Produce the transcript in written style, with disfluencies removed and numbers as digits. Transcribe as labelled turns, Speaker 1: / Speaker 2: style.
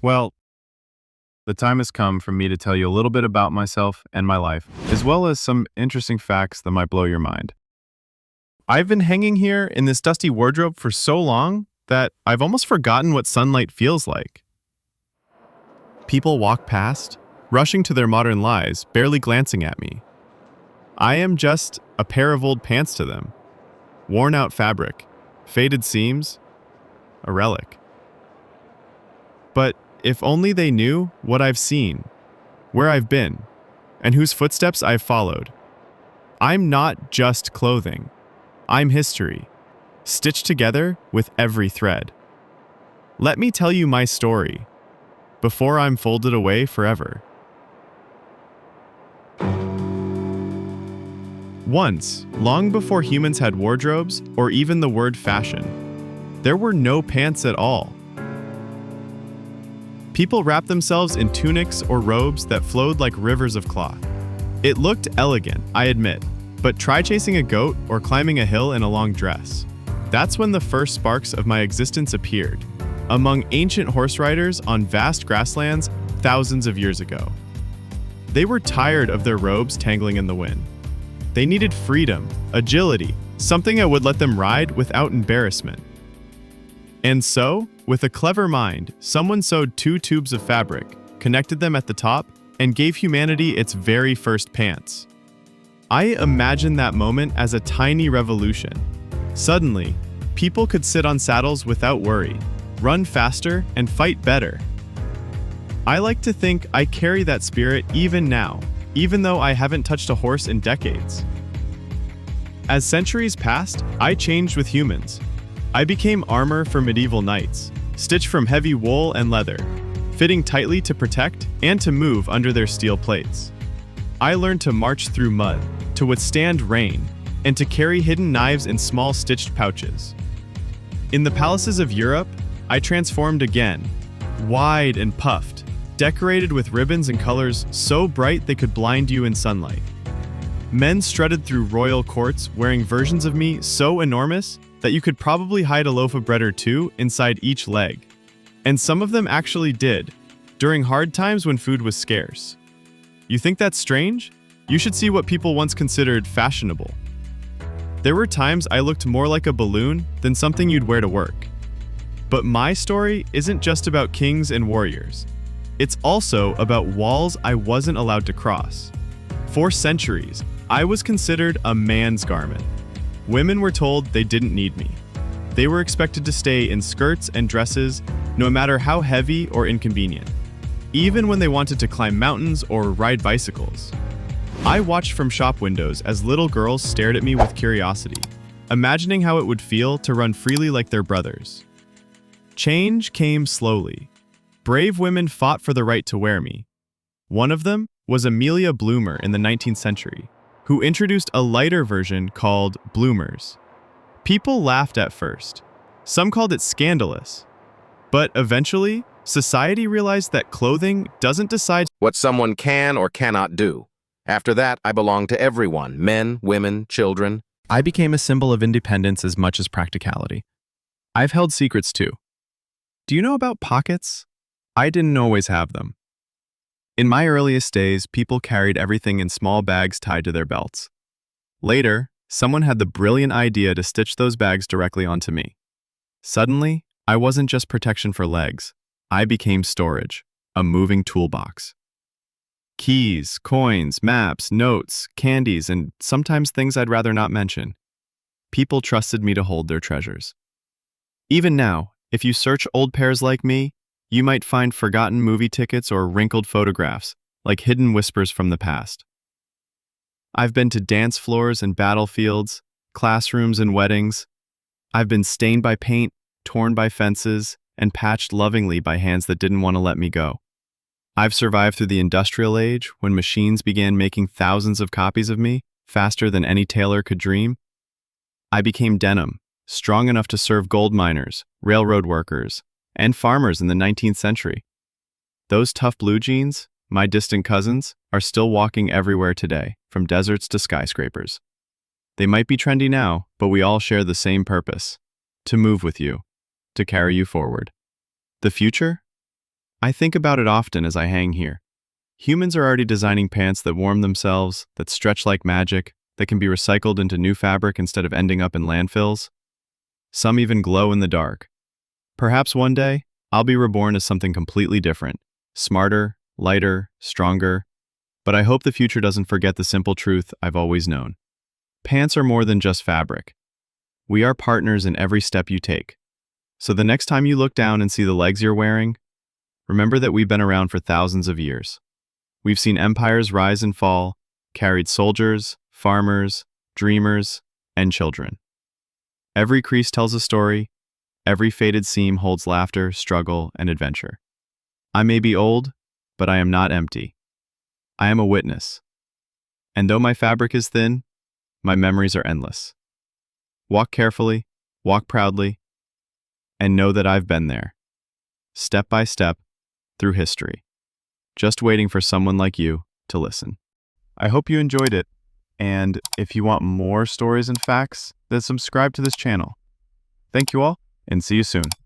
Speaker 1: Well, the time has come for me to tell you a little bit about myself and my life, as well as some interesting facts that might blow your mind. I've been hanging here in this dusty wardrobe for so long that I've almost forgotten what sunlight feels like. People walk past, rushing to their modern lives, barely glancing at me. I am just a pair of old pants to them. Worn out fabric, faded seams, a relic. But if only they knew what I've seen, where I've been, and whose footsteps I've followed. I'm not just clothing. I'm history, stitched together with every thread. Let me tell you my story, before I'm folded away forever. Once, long before humans had wardrobes or even the word fashion, there were no pants at all. People wrapped themselves in tunics or robes that flowed like rivers of cloth. It looked elegant, I admit, but try chasing a goat or climbing a hill in a long dress. That's when the first sparks of my existence appeared, among ancient horse riders on vast grasslands thousands of years ago. They were tired of their robes tangling in the wind. They needed freedom, agility, something that would let them ride without embarrassment. And so, with a clever mind, someone sewed two tubes of fabric, connected them at the top, and gave humanity its very first pants. I imagine that moment as a tiny revolution. Suddenly, people could sit on saddles without worry, run faster, and fight better. I like to think I carry that spirit even now, even though I haven't touched a horse in decades. As centuries passed, I changed with humans. I became armor for medieval knights, stitched from heavy wool and leather, fitting tightly to protect and to move under their steel plates. I learned to march through mud, to withstand rain, and to carry hidden knives in small stitched pouches. In the palaces of Europe, I transformed again, wide and puffed, decorated with ribbons and colors so bright they could blind you in sunlight. Men strutted through royal courts wearing versions of me so enormous that you could probably hide a loaf of bread or two inside each leg. And some of them actually did, during hard times when food was scarce. You think that's strange? You should see what people once considered fashionable. There were times I looked more like a balloon than something you'd wear to work. But my story isn't just about kings and warriors. It's also about walls I wasn't allowed to cross. For centuries, I was considered a man's garment. Women were told they didn't need me. They were expected to stay in skirts and dresses, no matter how heavy or inconvenient, even when they wanted to climb mountains or ride bicycles. I watched from shop windows as little girls stared at me with curiosity, imagining how it would feel to run freely like their brothers. Change came slowly. Brave women fought for the right to wear me. One of them was Amelia Bloomer in the 19th century, who introduced a lighter version called bloomers. People laughed at first. Some called it scandalous. But eventually, society realized that clothing doesn't decide
Speaker 2: what someone can or cannot do. After that, I belong to everyone, men, women, children.
Speaker 1: I became a symbol of independence as much as practicality. I've held secrets too. Do you know about pockets? I didn't always have them. In my earliest days, people carried everything in small bags tied to their belts. Later, someone had the brilliant idea to stitch those bags directly onto me. Suddenly, I wasn't just protection for legs. I became storage, a moving toolbox. Keys, coins, maps, notes, candies, and sometimes things I'd rather not mention. People trusted me to hold their treasures. Even now, if you search old pairs like me, you might find forgotten movie tickets or wrinkled photographs, like hidden whispers from the past. I've been to dance floors and battlefields, classrooms and weddings. I've been stained by paint, torn by fences, and patched lovingly by hands that didn't want to let me go. I've survived through the industrial age, when machines began making thousands of copies of me, faster than any tailor could dream. I became denim, strong enough to serve gold miners, railroad workers, and farmers in the 19th century. Those tough blue jeans, my distant cousins, are still walking everywhere today, from deserts to skyscrapers. They might be trendy now, but we all share the same purpose: to move with you, to carry you forward. The future? I think about it often as I hang here. Humans are already designing pants that warm themselves, that stretch like magic, that can be recycled into new fabric instead of ending up in landfills. Some even glow in the dark. Perhaps one day, I'll be reborn as something completely different, smarter, lighter, stronger. But I hope the future doesn't forget the simple truth I've always known. Pants are more than just fabric. We are partners in every step you take. So the next time you look down and see the legs you're wearing, remember that we've been around for thousands of years. We've seen empires rise and fall, carried soldiers, farmers, dreamers, and children. Every crease tells a story, every faded seam holds laughter, struggle, and adventure. I may be old, but I am not empty. I am a witness. And though my fabric is thin, my memories are endless. Walk carefully, walk proudly, and know that I've been there, step by step, through history, just waiting for someone like you to listen. I hope you enjoyed it, and if you want more stories and facts, then subscribe to this channel. Thank you all, and see you soon.